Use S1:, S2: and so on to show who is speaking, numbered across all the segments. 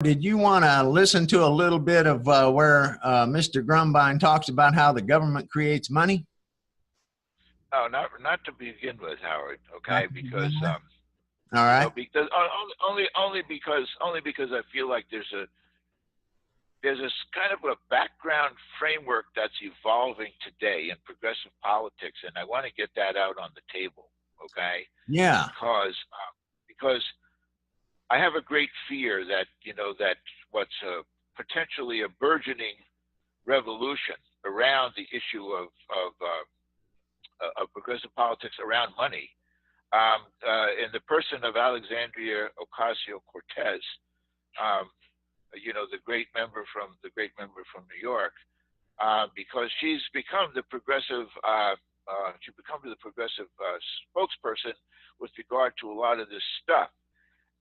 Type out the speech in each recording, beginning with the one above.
S1: Did you want to listen to a little bit of where Mr. Grumbine talks about how the government creates money?
S2: No, not to begin with, Howard. Okay, because
S1: all right,
S2: because only because I feel like there's this kind of a background framework that's evolving today in progressive politics, and I want to get that out on the table. Okay.
S1: Yeah.
S2: Because I have a great fear that that what's potentially a burgeoning revolution around the issue of progressive politics around money, in the person of Alexandria Ocasio-Cortez, the great member from New York, because she's become the progressive spokesperson with regard to a lot of this stuff.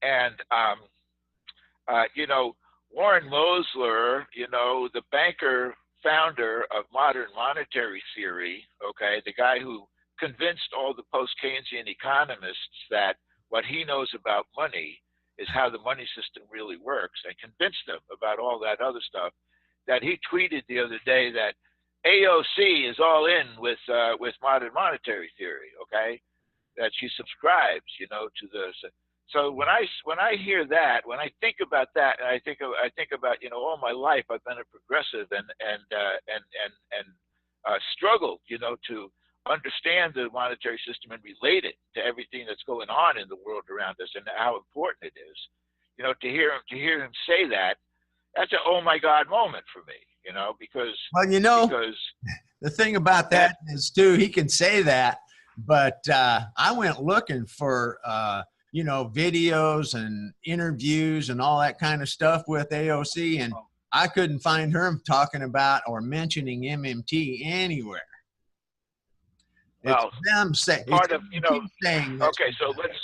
S2: And Warren Mosler, the banker founder of modern monetary theory, okay, the guy who convinced all the post-Keynesian economists that what he knows about money is how the money system really works, and convinced them about all that other stuff, that he tweeted the other day that AOC is all in with modern monetary theory, okay, that she subscribes, to the. So when I hear that, when I think about that, and I think about all my life I've been a progressive and struggled to understand the monetary system and relate it to everything that's going on in the world around us and how important it is. To hear him say that, that's an oh my God moment for me. Because
S1: the thing about that is too, he can say that, but I went looking for videos and interviews and all that kind of stuff with AOC, and I couldn't find her talking about or mentioning MMT anywhere.
S2: Well,
S1: it's them saying, saying that.
S2: Okay, so let's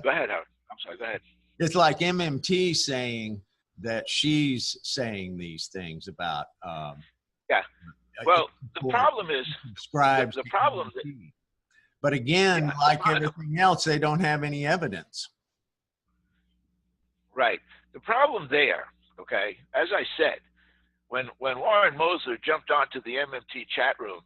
S2: go ahead, Howard. I'm sorry, go ahead.
S1: It's like MMT saying that she's saying these things about.
S2: Yeah. Well, the problem is the problem.
S1: But again, like everything else, they don't have any evidence.
S2: Right. The problem there, okay, as I said, when Warren Mosler jumped onto the MMT chat room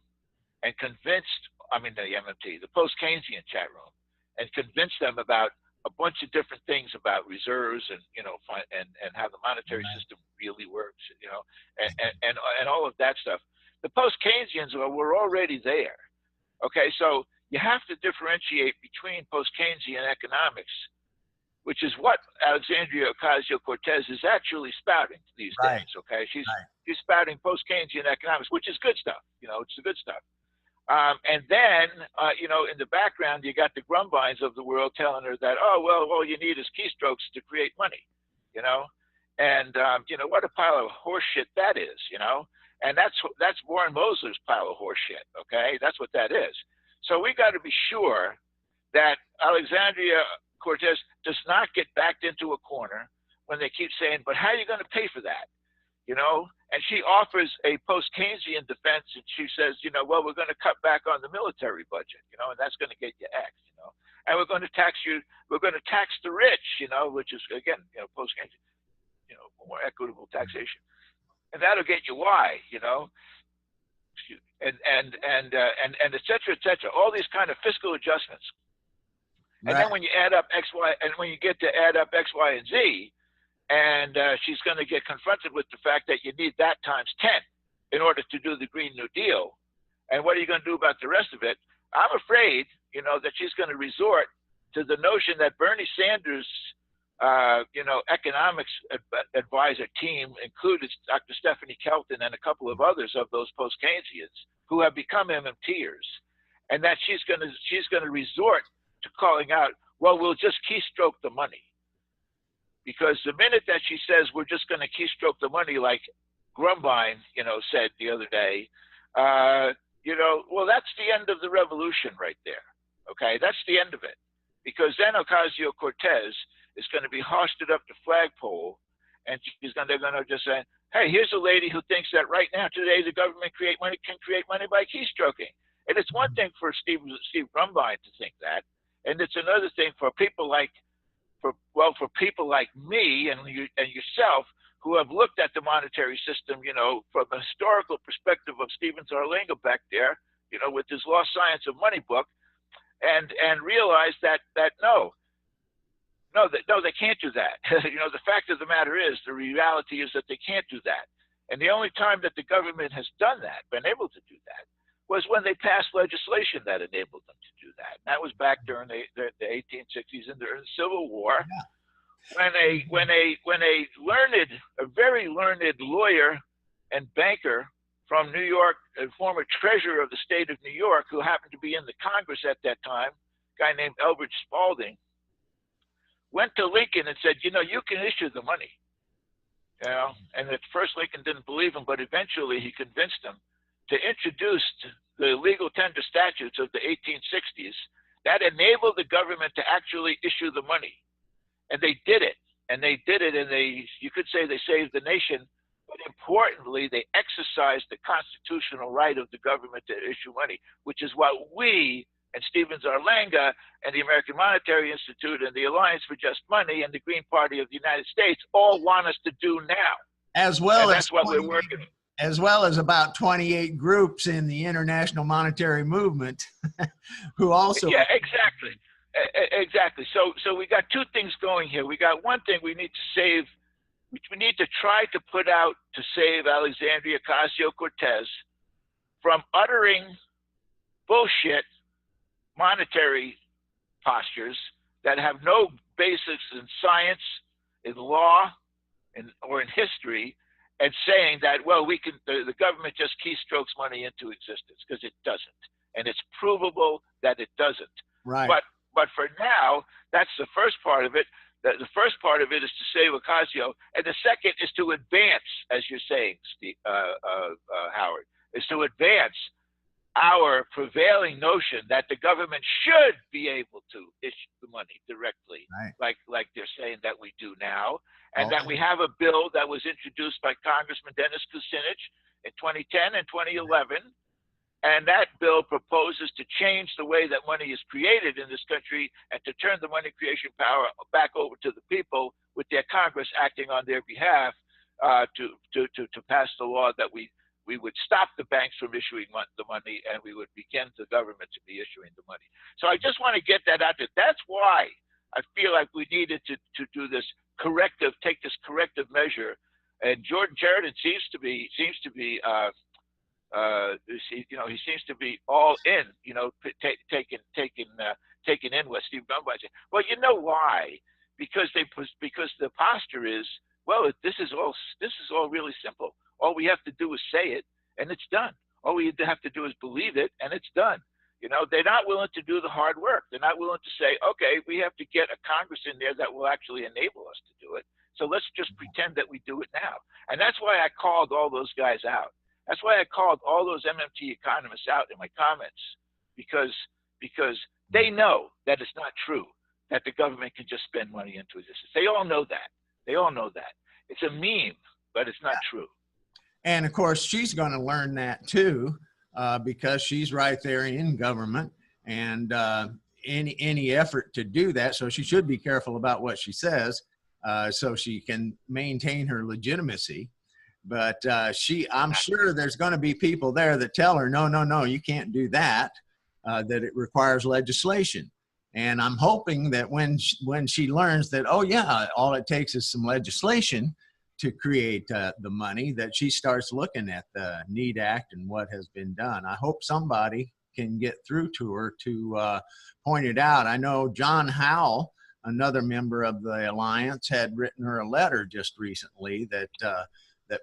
S2: and the post-Keynesian chat room, and convinced them about a bunch of different things about reserves and and how the monetary system really works, and all of that stuff. The post-Keynesians were already there. Okay, so you have to differentiate between post-Keynesian economics, which is what Alexandria Ocasio-Cortez is actually spouting these days. Okay, she's spouting post-Keynesian economics, which is good stuff. It's the good stuff. And then, in the background, you got the Grumbines of the world telling her that, oh, well, all you need is keystrokes to create money, and what a pile of horse shit that is, and that's Warren Mosler's pile of horse shit. Okay, that's what that is. So we got to be sure that Alexandria Cortez does not get backed into a corner when they keep saying, but how are you going to pay for that? And she offers a post-Keynesian defense, and she says, well, we're going to cut back on the military budget, and that's going to get you X, and we're going to tax the rich, which is, again, post-Keynesian, more equitable taxation. And that'll get you Y, and et cetera, all these kind of fiscal adjustments. And then when you add up X, Y, and when you get to add up X, Y, and Z, and she's going to get confronted with the fact that you need that times 10 in order to do the Green New Deal. And what are you going to do about the rest of it? I'm afraid, that she's going to resort to the notion that Bernie Sanders' economics advisor team included Dr. Stephanie Kelton and a couple of others of those post-Keynesians who have become MMTers, and that she's going to resort to calling out, well, we'll just keystroke the money. Because the minute that she says we're just going to keystroke the money, like Grumbine, said the other day, well, that's the end of the revolution right there. Okay, that's the end of it. Because then Ocasio-Cortez is going to be hosted up to flagpole, and they're going to just say, hey, here's a lady who thinks that right now, today, the government can create money by keystroking. And it's one thing for Steve Grumbine to think that, and it's another thing for people like for people like me and yourself who have looked at the monetary system, from a historical perspective of Stephen Zarlenga back there, with his Lost Science of Money book, and realize that no, they can't do that. The fact of the matter is, the reality is that they can't do that. And the only time that the government has done that, been able to do that, was when they passed legislation that enabled them to do that. And that was back during the 1860s and during the Civil War, when a very learned lawyer and banker from New York, a former treasurer of the state of New York, who happened to be in the Congress at that time, a guy named Elbridge Spalding, went to Lincoln and said, you can issue the money. And at first Lincoln didn't believe him, but eventually he convinced him to introduce the legal tender statutes of the 1860s that enabled the government to actually issue the money. And they did it. And you could say they saved the nation, but importantly, they exercised the constitutional right of the government to issue money, which is what we and Stephen Zarlenga and the American Monetary Institute and the Alliance for Just Money and the Green Party of the United States all want us to do now.
S1: As well
S2: and
S1: as
S2: that's what we're working on.
S1: As well as about 28 groups in the international monetary movement who also.
S2: Yeah, exactly. Exactly. So we got two things going here. We got one thing we need to save, which we need to try to put out to save Alexandria Ocasio-Cortez from uttering bullshit monetary postures that have no basis in science, in law, or in history, and saying that, well, the government just keystrokes money into existence, because it doesn't. And it's provable that it doesn't.
S1: Right.
S2: But for now, that's the first part of it. The first part of it is to save Ocasio, and the second is to advance, as you're saying, Howard, is to advance our prevailing notion that the government should be able to issue the money directly, right, like they're saying that we do now, and that we have a bill that was introduced by Congressman Dennis Kucinich in 2010 and 2011. And that bill proposes to change the way that money is created in this country and to turn the money creation power back over to the people, with their Congress acting on their behalf to pass the law that we would stop the banks from issuing the money, and we would begin the government to be issuing the money. So I just want to get that out there. That's why I feel like we needed to do this take this corrective measure. And Jordan Sheridan seems to be he seems to be all in, taking in what Steve Dunbar said. Well, you know why? Because the posture is, well, this is all really simple. All we have to do is say it, and it's done. All we have to do is believe it, and it's done. They're not willing to do the hard work. They're not willing to say, okay, we have to get a Congress in there that will actually enable us to do it. So let's just pretend that we do it now. And that's why I called all those guys out. That's why I called all those MMT economists out in my comments, because they know that it's not true that the government can just spend money into existence. They all know that. It's a meme, but it's not true.
S1: And of course, she's going to learn that too, because she's right there in government, and any effort to do that. So she should be careful about what she says, so she can maintain her legitimacy. But I'm sure there's going to be people there that tell her, no, you can't do that, that it requires legislation. And I'm hoping that when she learns that, oh yeah, all it takes is some legislation to create the money, that she starts looking at the NEED Act and what has been done. I hope somebody can get through to her to point it out. I know John Howell, another member of the Alliance, had written her a letter just recently that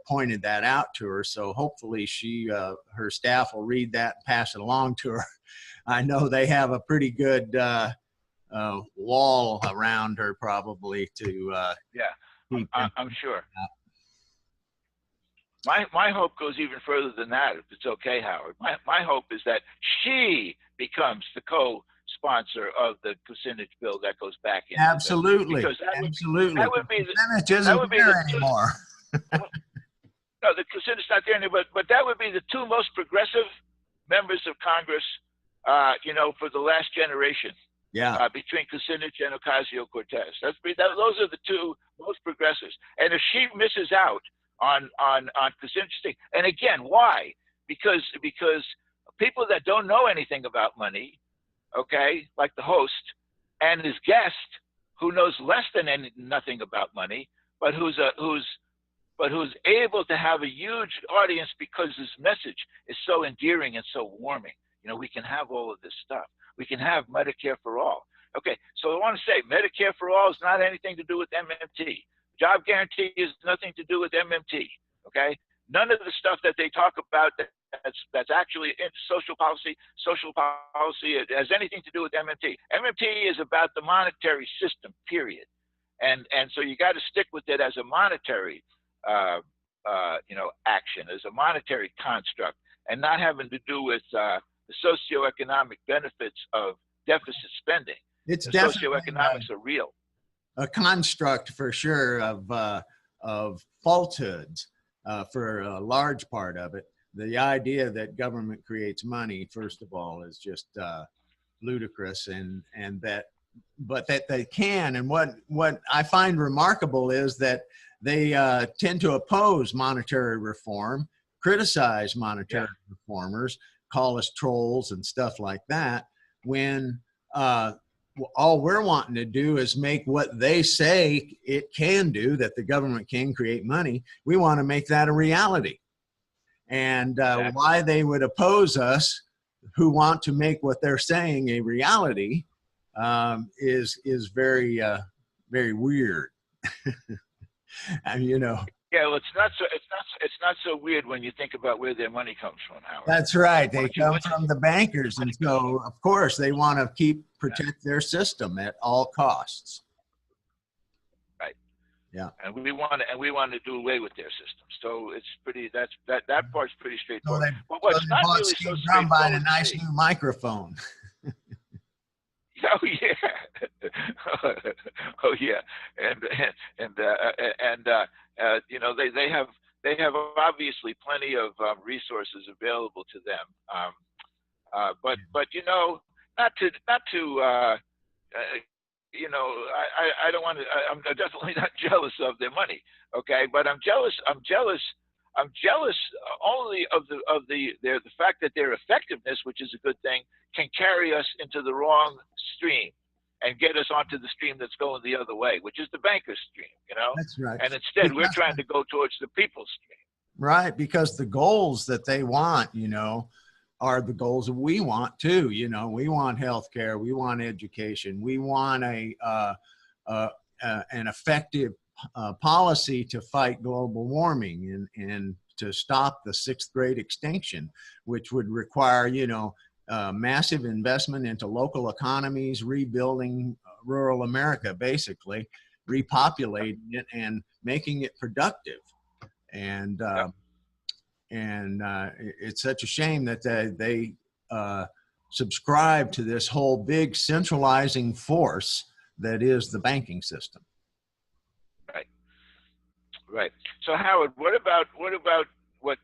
S1: pointed that out to her. So hopefully her staff will read that and pass it along to her. I know they have a pretty good wall around her, probably, to
S2: I'm sure. My hope goes even further than that, if it's okay, Howard. My hope is that she becomes the co-sponsor of the Kucinich bill that goes back in.
S1: Absolutely.
S2: Absolutely. That would be
S1: anymore.
S2: No, the Kucinich's not there anymore, but that would be the two most progressive members of Congress, for the last generation.
S1: Yeah.
S2: between Kucinich and Ocasio-Cortez. Those are the two most progressives. And if she misses out on Kucinich's thing, and again, why? Because people that don't know anything about money, okay, like the host and his guest, who knows less than nothing about money, but who's able to have a huge audience because his message is so endearing and so warming. You know, we can have all of this stuff. We can have Medicare for all. Okay, so I want to say Medicare for all is not anything to do with MMT. Job guarantee is nothing to do with MMT. Okay, none of the stuff that they talk about that's actually in social policy has anything to do with MMT. MMT is about the monetary system, period. And so you got to stick with it as a monetary, action, as a monetary construct, and not having to do with the socioeconomic benefits of deficit spending.
S1: It's
S2: the
S1: definitely
S2: socioeconomics are real.
S1: A construct for sure of falsehoods for a large part of it. The idea that government creates money, first of all, is just ludicrous, but that they can. And what I find remarkable is that they tend to oppose monetary reform, criticize monetary reformers, call us trolls and stuff like that, when all we're wanting to do is make what they say it can do, that the government can create money. We want to make that a reality. And why they would oppose us, who want to make what they're saying a reality, is very very weird. And
S2: yeah, well, it's not so weird when you think about where their money comes from, Howard.
S1: That's right. They come from the bankers, and so of course they want to protect their system at all costs.
S2: Right.
S1: Yeah.
S2: And we want to do away with their system. So it's pretty. That part's pretty straightforward.
S1: But what's not really so straightforward, buying a nice new microphone.
S2: Oh yeah, oh yeah, and they have obviously plenty of resources available to them, but not to I don't want to. I'm definitely not jealous of their money, okay? But I'm jealous only of the fact that their effectiveness, which is a good thing, can carry us into the wrong stream and get us onto the stream that's going the other way, which is the banker's stream,
S1: That's right.
S2: And instead, we're trying to go towards the people's stream.
S1: Right, because the goals that they want, are the goals that we want too. We want healthcare, we want education, we want an effective policy to fight global warming and to stop the 6th grade extinction, which would require, massive investment into local economies, rebuilding rural America, basically, repopulating it and making it productive. And it's such a shame that they subscribe to this whole big centralizing force that is the banking system.
S2: Right. So Howard, what about what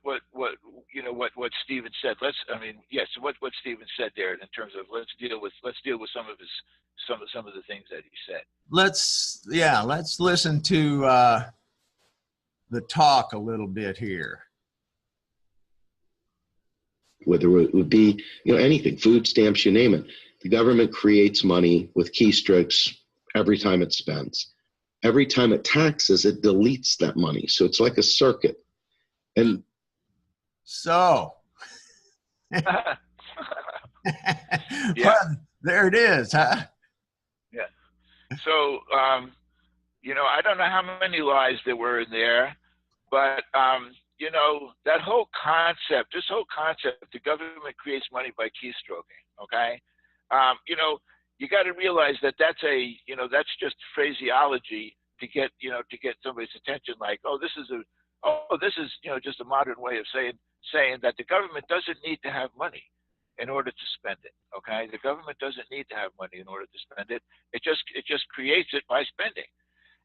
S2: Stephen said? What Stephen said there in terms of let's deal with some of the things that he said.
S1: Let's listen to the talk a little bit here.
S3: Whether it would be anything, food stamps, you name it. The government creates money with keystrokes every time it spends. Every time it taxes, it deletes that money. So it's like a circuit. And
S1: so
S2: yeah.
S1: Well, there it is, huh?
S2: Yeah. So I don't know how many lies there were in there, but that whole concept, the government creates money by keystroking. Okay. You got to realize that that's just phraseology to get somebody's attention. Like, this is just a modern way of saying that the government doesn't need to have money in order to spend it. Okay, the government doesn't need to have money in order to spend it. It just creates it by spending.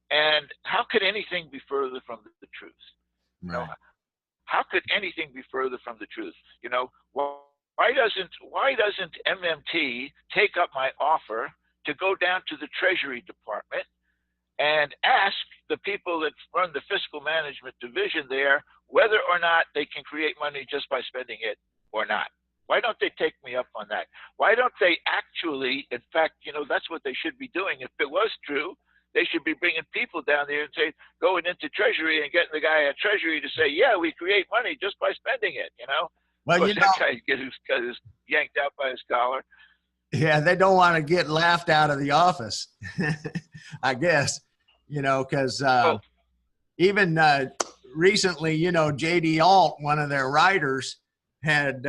S2: And how could anything be further from the truth?
S1: Right.
S2: How could anything be further from the truth? Why doesn't MMT take up my offer to go down to the Treasury Department and ask the people that run the fiscal management division there whether or not they can create money just by spending it or not. Why don't they take me up on that? Why don't they actually, in fact, that's what they should be doing. If it was true, they should be bringing people down there and say, going into Treasury and getting the guy at Treasury to say, yeah, we create money just by spending it,
S1: Well,
S2: that guy got his yanked out by his collar.
S1: Yeah, they don't want to get laughed out of the office, I guess, because even recently, J.D. Alt, one of their writers, had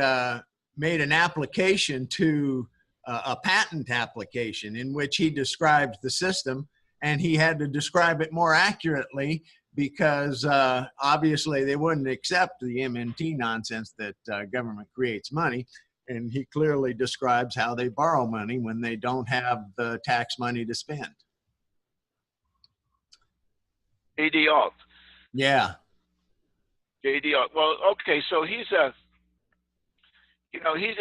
S1: made an application to a patent application in which he described the system, and he had to describe it more accurately because obviously they wouldn't accept the MMT nonsense that government creates money. And he clearly describes how they borrow money when they don't have the tax money to spend.
S2: J.D. Alt.
S1: Yeah.
S2: J.D. Alt. Well, okay, so he's he's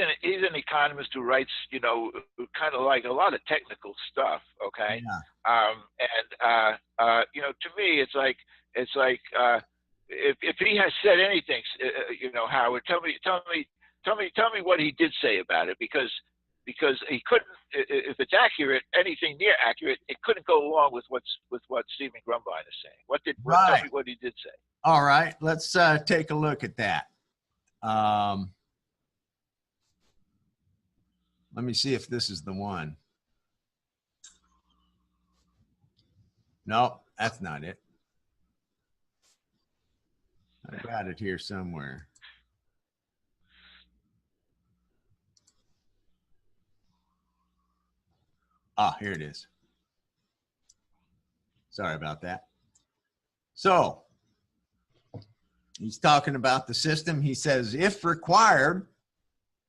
S2: an economist who writes, kind of like a lot of technical stuff. Okay.
S1: Yeah.
S2: To me, it's like if he has said anything, Howard, tell me what he did say about it, because he couldn't, if it's accurate, anything near accurate, it couldn't go along with what Stephen Grumbine is saying. Tell me what he did say.
S1: All right, let's take a look at that. Let me see if this is the one. No, that's not it. I got it here somewhere. Ah, here it is. Sorry about that. So he's talking about the system. He says, if required,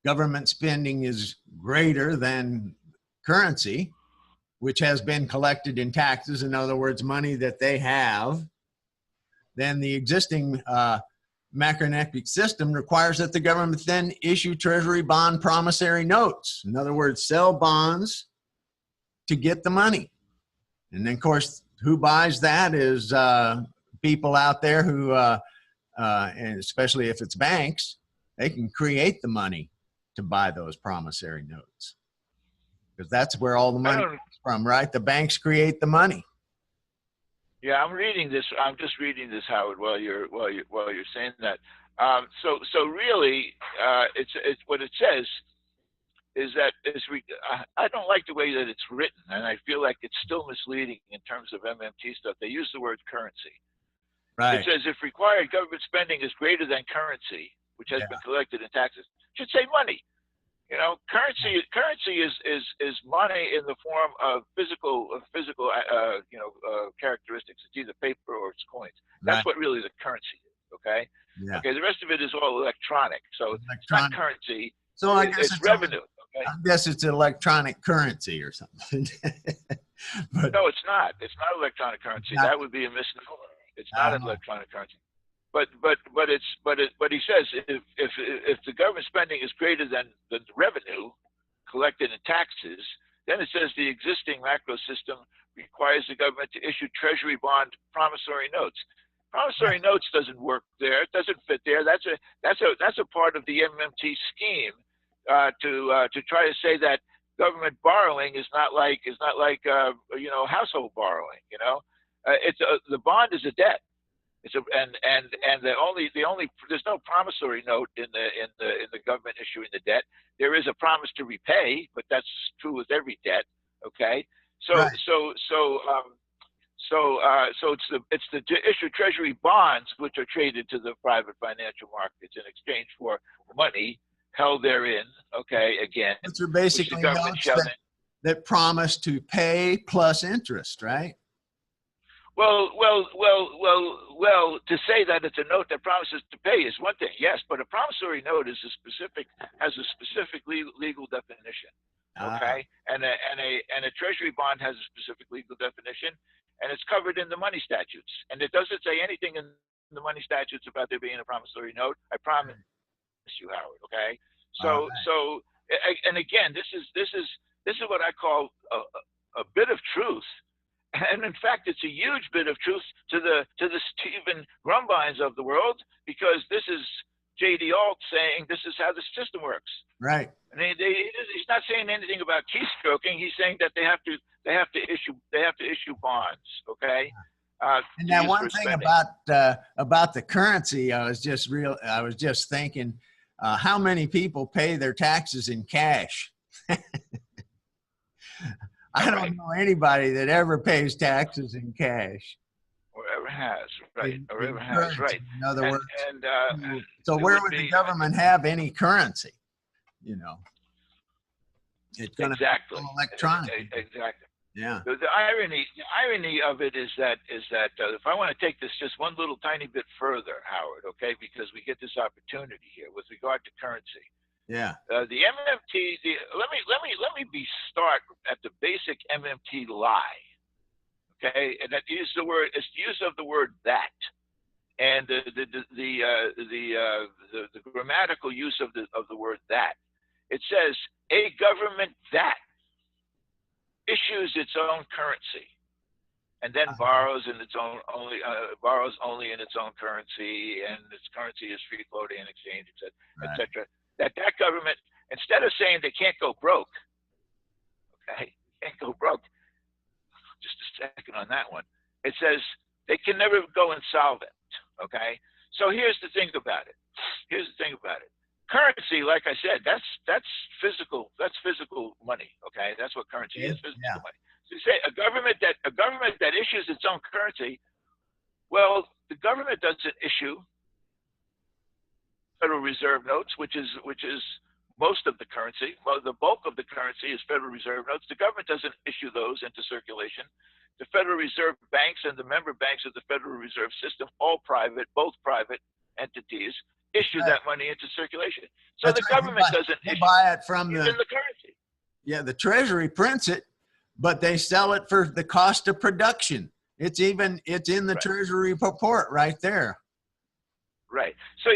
S1: government spending is greater than currency, which has been collected in taxes, in other words, money that they have, then the existing macroeconomic system requires that the government then issue treasury bond promissory notes. In other words, sell bonds to get the money. And then, of course, who buys that is people out there who, and especially if it's banks, they can create the money to buy those promissory notes, because that's where all the money comes from, right? The banks create the money.
S2: Yeah, I'm reading this. I'm just reading this, Howard, while you're saying that. So really, it's what it says is that I don't like the way that it's written, and I feel like it's still misleading in terms of MMT stuff. They use the word currency.
S1: Right.
S2: It says if required government spending is greater than currency, which has been collected in taxes, it should say money. Currency is money in the form of physical characteristics. It's either paper or it's coins. That's what really the currency is. Okay.
S1: Yeah.
S2: Okay. The rest of it is all electronic. So it's not currency.
S1: So I guess
S2: it's revenue. Okay?
S1: I guess it's electronic currency or something.
S2: But, no, it's not. It's not electronic currency. That would be a misnomer. It's not an electronic currency. But he says if the government spending is greater than the revenue collected in taxes, then it says the existing macro system requires the government to issue treasury bond promissory notes. Promissory notes doesn't work there. It doesn't fit there. That's a part of the MMT scheme to try to say that government borrowing is not like household borrowing. The bond is a debt. And the only there's no promissory note in the government issuing the debt. There is a promise to repay, but that's true with every debt. Okay, so it's the issue treasury bonds which are traded to the private financial markets in exchange for money held therein. Okay, again,
S1: which are basically notes that promise to pay plus interest, right?
S2: Well, to say that it's a note that promises to pay is one thing, yes, but a promissory note has a specific legal definition, okay? And a treasury bond has a specific legal definition, and it's covered in the money statutes. And it doesn't say anything in the money statutes about there being a promissory note. I promise you, Howard, okay? And again, this is this is what I call a bit of truth. And in fact, it's a huge bit of truth to the Stephen Grumbines of the world, because this is J.D. Alt saying this is how the system works.
S1: Right.
S2: And he's not saying anything about keystroking. He's saying that they have to issue bonds. Okay.
S1: And that one thing about the currency, I was just thinking, how many people pay their taxes in cash? I don't know anybody that ever pays taxes in cash.
S2: Or ever has, right? Or ever has, right?
S1: In other words, so where would the government have any currency? You know, it's going to be all electronic.
S2: Exactly.
S1: Yeah.
S2: The irony of it is that if I want to take this just one little tiny bit further, Howard, okay, because we get this opportunity here with regard to currency.
S1: Yeah.
S2: The MMT. Let me start at the basic MMT lie. Okay, and that use the word. It's the use of the word that, and the grammatical use of the word that. It says a government that issues its own currency, and then borrows in its own borrows only in its own currency, and its currency is free floating and exchange, etc. That government, instead of saying they can't go broke, okay, can't go broke. Just a second on that one. It says they can never go insolvent. Okay. So here's the thing about it. Currency, like I said, that's physical. That's physical money. Okay. That's what currency is. Physical money. So you say a government that issues its own currency. Well, the government doesn't issue Federal Reserve notes, which is most of the currency. Well, the bulk of the currency is Federal Reserve notes. The government doesn't issue those into circulation. The Federal Reserve banks and the member banks of the Federal Reserve System, both private entities, issue that money into circulation. So the government doesn't
S1: buy it from
S2: the currency.
S1: Yeah, the Treasury prints it, but they sell it for the cost of production. It's in the Treasury report right there.
S2: Right. So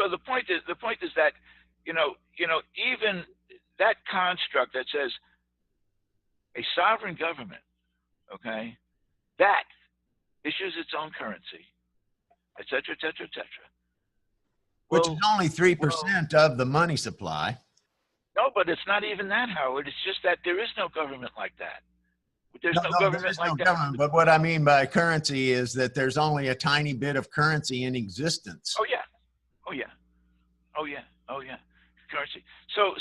S2: the point is that, even that construct that says a sovereign government, okay, that issues its own currency, et cetera, et cetera, et cetera.
S1: Which is only 3% of the money supply.
S2: No, but it's not even that, Howard. It's just that there is no government like that. There's no government like that.
S1: But what I mean by currency is that there's only a tiny bit of currency in existence.
S2: Oh yeah. Currency. So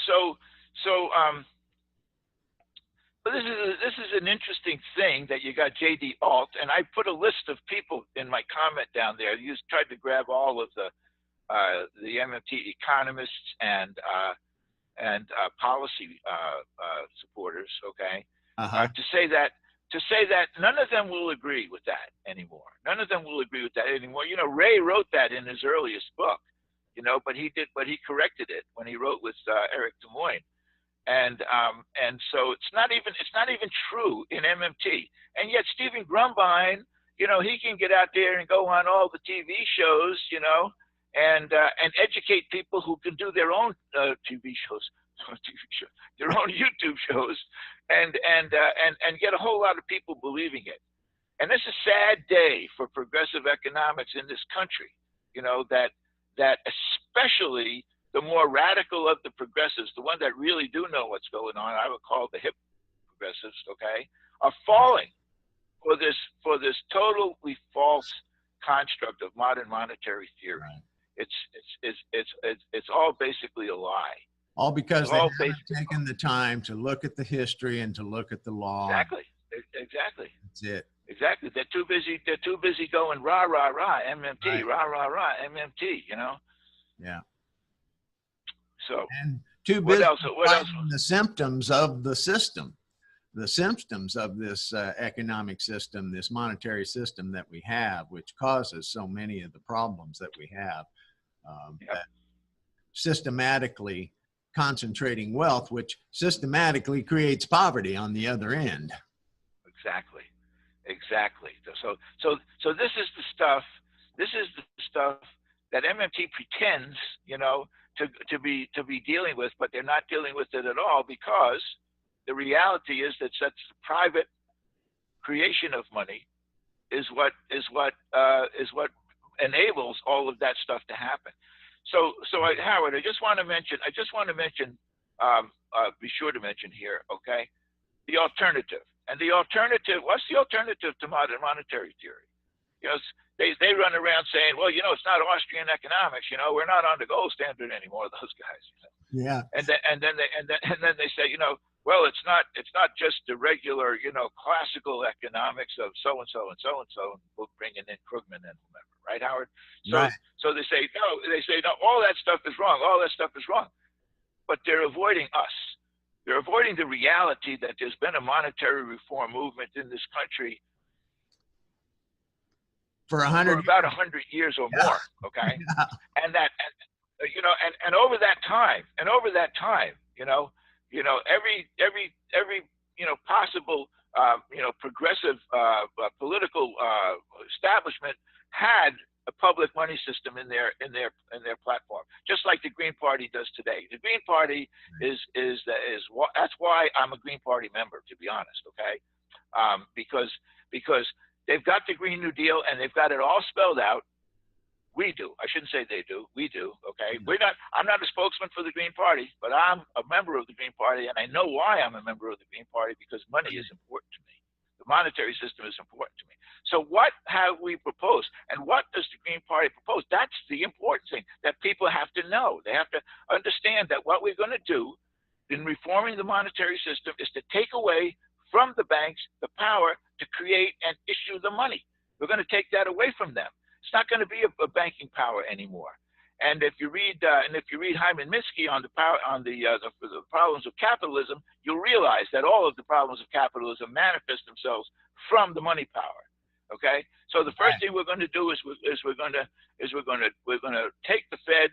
S2: this is an interesting thing that you got J.D. Alt, and I put a list of people in my comment down there. You tried to grab all of the MMT economists and policy supporters, okay, to say that none of them will agree with that anymore. None of them will agree with that anymore. Ray wrote that in his earliest book, but he corrected it when he wrote with Eric Des Moines, and so it's not even true in MMT. And yet Stephen Grumbine, he can get out there and go on all the TV shows, and educate people who can do their own their own YouTube shows, and get a whole lot of people believing it. And this is a sad day for progressive economics in this country. That especially the more radical of the progressives, the ones that really do know what's going on, I would call the hip progressives, okay, are falling for this totally false construct of modern monetary theory. Right. It's all basically a lie.
S1: All because they haven't taken the time to look at the history and to look at the law.
S2: Exactly.
S1: That's it.
S2: Exactly. They're too busy going rah rah rah MMT, right. Rah rah rah MMT.
S1: Yeah.
S2: So
S1: and too busy fighting the symptoms of the system, the symptoms of this economic system, this monetary system that we have, which causes so many of the problems that we have. That systematically concentrating wealth, which systematically creates poverty on the other end.
S2: Exactly. So this is the stuff. This is the stuff that MMT pretends, to be dealing with, but they're not dealing with it at all, because the reality is that such private creation of money is what enables all of that stuff to happen. So Howard, I just want to mention, be sure to mention here, okay, the alternative. And the alternative, what's the alternative to modern monetary theory? You know, they run around saying, well, you know, it's not Austrian economics. You know, we're not on the gold standard anymore. Those guys. You know?
S1: Yeah.
S2: And then they say, you know, well, it's not just the regular, you know, classical economics of so and so and so and so. We'll bring in Krugman and whomever, right, Howard? So
S1: Right.
S2: so they say no. All that stuff is wrong. All that stuff is wrong. But they're avoiding us. They're avoiding the reality that there's been a monetary reform movement in this country
S1: for about
S2: 100 years or more, okay? Yeah. And you know, and over that time, you know, every you know, possible you know, progressive political establishment had a public money system in their platform, just like the Green Party does today. The Green Party is that's why I'm a Green Party member, to be honest, okay? Because they've got the Green New Deal and they've got it all spelled out. We do. I shouldn't say they do. We do. Okay. I'm not a spokesman for the Green Party, but I'm a member of the Green Party, and I know why I'm a member of the Green Party, because money is important to me. The monetary system is important to me. So what have we proposed, and what does the Green Party propose? That's the important thing that people have to know. They have to understand that what we're going to do in reforming the monetary system is to take away from the banks the power to create and issue the money. We're going to take that away from them. It's not going to be a banking power anymore. And if you read Hyman Minsky on the problems of capitalism, you'll realize that all of the problems of capitalism manifest themselves from the money power. Okay, so the first thing we're going to do is we're going to take the Fed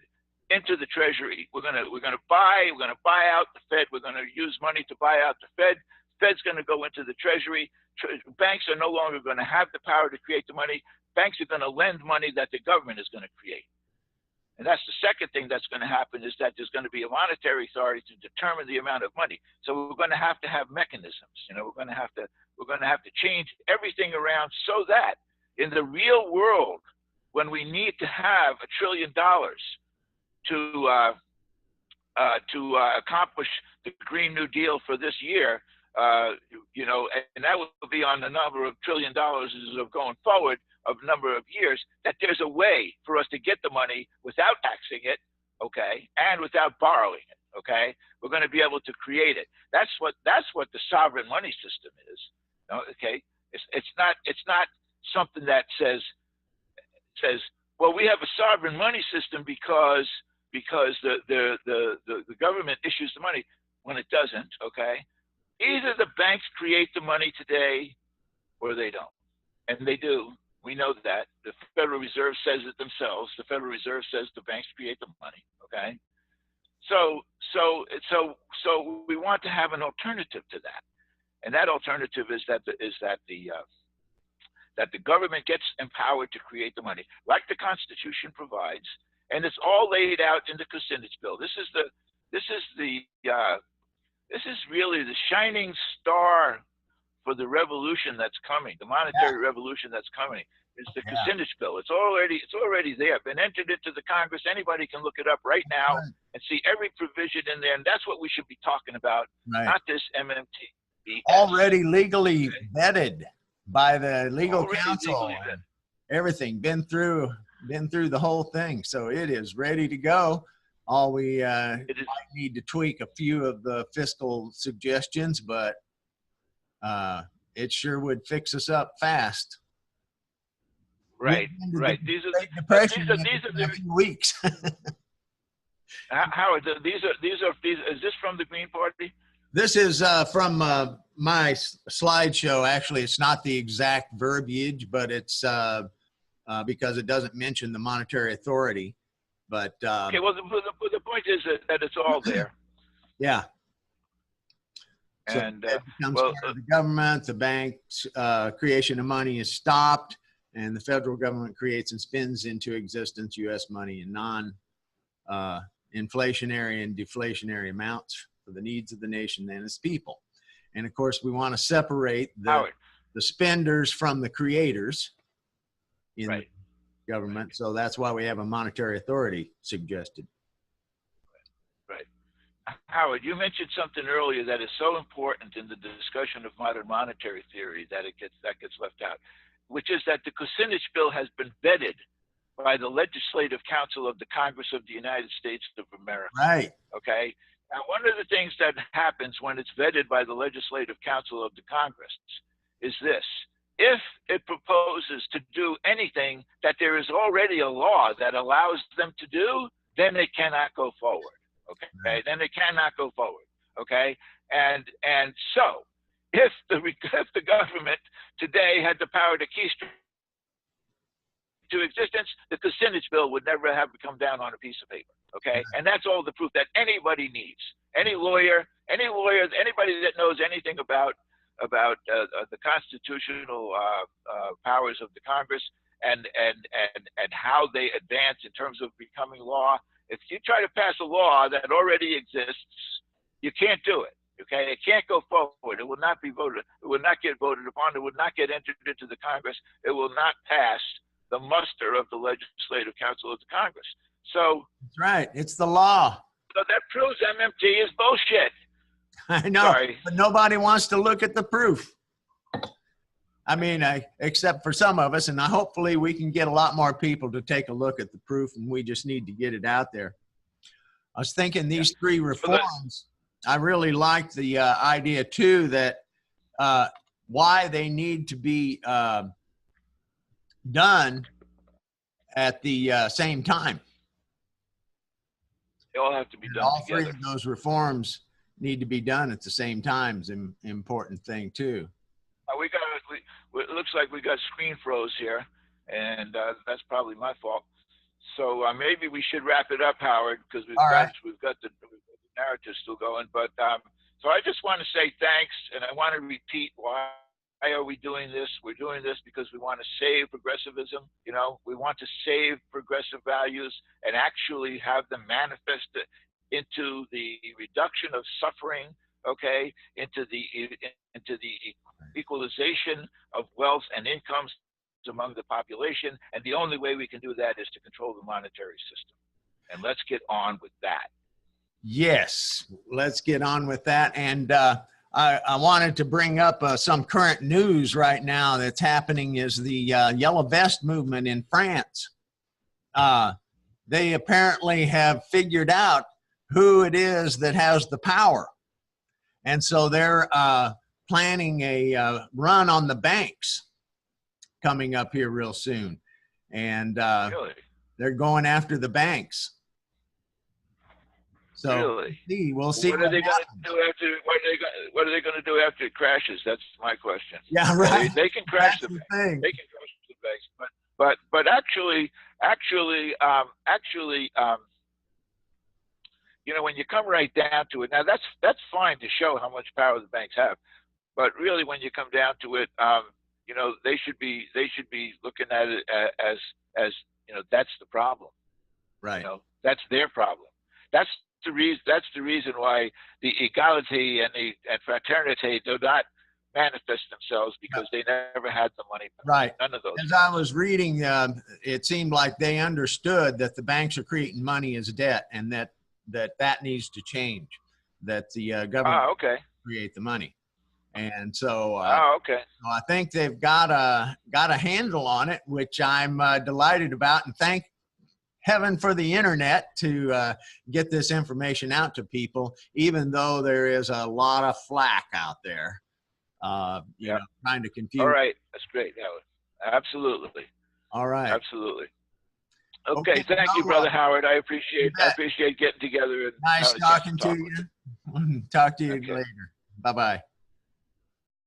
S2: into the Treasury. We're going to buy out the Fed. We're going to use money to buy out the Fed. Fed's going to go into the Treasury. Banks are no longer going to have the power to create the money. Banks are going to lend money that the government is going to create. And that's the second thing that's going to happen, is that there's going to be a monetary authority to determine the amount of money. So we're going to have mechanisms. You know, we're going to have to change everything around so that in the real world, when we need to have $1 trillion to accomplish the Green New Deal for this year, you know, and that will be on the number of $1 trillion of going forward of number of years, that there's a way for us to get the money without taxing it, okay, and without borrowing it, okay? We're going to be able to create it. That's what the sovereign money system is, okay? It's not something that says, well, we have a sovereign money system because the government issues the money, when it doesn't, okay? Either the banks create the money today or they don't, and they do. We know that. The Federal Reserve says it themselves. The Federal Reserve says the banks create the money. Okay, so we want to have an alternative to that, and that alternative is that the government gets empowered to create the money, like the Constitution provides, and it's all laid out in the Kucinich bill. This is really the shining star for the revolution that's coming, the monetary revolution that's coming. It's the Kucinich bill. It's already there. Been entered into the Congress. Anybody can look it up right now and see every provision in there. And that's what we should be talking about, not this MMT.
S1: Already legally vetted by the legal counsel. Everything been through the whole thing, so it is ready to go. All we might need to tweak a few of the fiscal suggestions, but it sure would fix us up fast.
S2: Right. These are
S1: a few weeks.
S2: Howard, these are. Is this from the Green Party?
S1: This is from my slideshow. Actually, it's not the exact verbiage, but it's because it doesn't mention the monetary authority. But
S2: okay. Well, the point is that it's all there.
S1: Yeah. So
S2: and
S1: it becomes part of the government. The bank's creation of money is stopped, and the federal government creates and spins into existence U.S. money in non-inflationary and deflationary amounts for the needs of the nation and its people. And of course, we want to separate the spenders from the creators in the government. So that's why we have a monetary authority suggested.
S2: Right. Howard, you mentioned something earlier that is so important in the discussion of modern monetary theory that gets left out, which is that the Kucinich bill has been vetted by the Legislative Council of the Congress of the United States of America.
S1: Right.
S2: Okay. Now, one of the things that happens when it's vetted by the Legislative Council of the Congress is this. If it proposes to do anything that there is already a law that allows them to do, then it cannot go forward. Okay. Right. Then it cannot go forward. Okay. And so if the government today had the power to keystroke to existence, the Kucinich bill would never have come down on a piece of paper. Okay, and that's all the proof that anybody needs. Any lawyer, anybody that knows anything about the constitutional powers of the Congress and how they advance in terms of becoming law. If you try to pass a law that already exists, you can't do it. Okay, it can't go forward. It will not be voted. It will not get voted upon. It will not get entered into the Congress. It will not pass the muster of the Legislative Council of the Congress. So
S1: that's right. It's the law.
S2: So that proves MMT is bullshit.
S1: I know, but nobody wants to look at the proof. I mean, except for some of us, and hopefully we can get a lot more people to take a look at the proof, and we just need to get it out there. I was thinking these three reforms, I really liked the idea too that why they need to be done at the same time.
S2: They all have to be done
S1: all
S2: together.
S1: Three of those reforms need to be done at the same time is an important thing too.
S2: It looks like we got screen froze here, and that's probably my fault. So maybe we should wrap it up, Howard, because we've got the narrative still going. But so I just want to say thanks, and I want to repeat why are we doing this? We're doing this because we want to save progressivism. You know, we want to save progressive values and actually have them manifest into the reduction of suffering, okay, into the equalization of wealth and incomes among the population. And the only way we can do that is to control the monetary system. And let's get on with that.
S1: Yes, let's get on with that. And I wanted to bring up some current news right now that's happening is the Yellow Vest movement in France. They apparently have figured out who it is that has the power. And so they're planning a run on the banks coming up here real soon. And
S2: really?
S1: They're going after the banks. So
S2: really?
S1: We'll see.
S2: What are they going to do after? What are they going to do after it crashes? That's my question.
S1: Yeah, right.
S2: They can crash the bank. They can crash the banks, but actually, you know, when you come right down to it, now that's fine to show how much power the banks have, but really, when you come down to it, you know, they should be looking at it as you know, that's the problem.
S1: Right.
S2: You know, that's their problem. That's the reason why the equality and fraternity do not manifest themselves, because they never had the money.
S1: Right.
S2: None of those.
S1: As I was reading, it seemed like they understood that the banks are creating money as debt, and that needs to change. That the government create the money, and so so I think they've got a handle on it, which I'm delighted about, and thank heaven for the internet to get this information out to people, even though there is a lot of flack out there, you know, trying to confuse.
S2: All right, that's great, Howard. Absolutely.
S1: All right.
S2: Absolutely. Okay, thank you, Brother Howard. I appreciate getting together. And
S1: nice talking to you. Talk to you later. Bye-bye.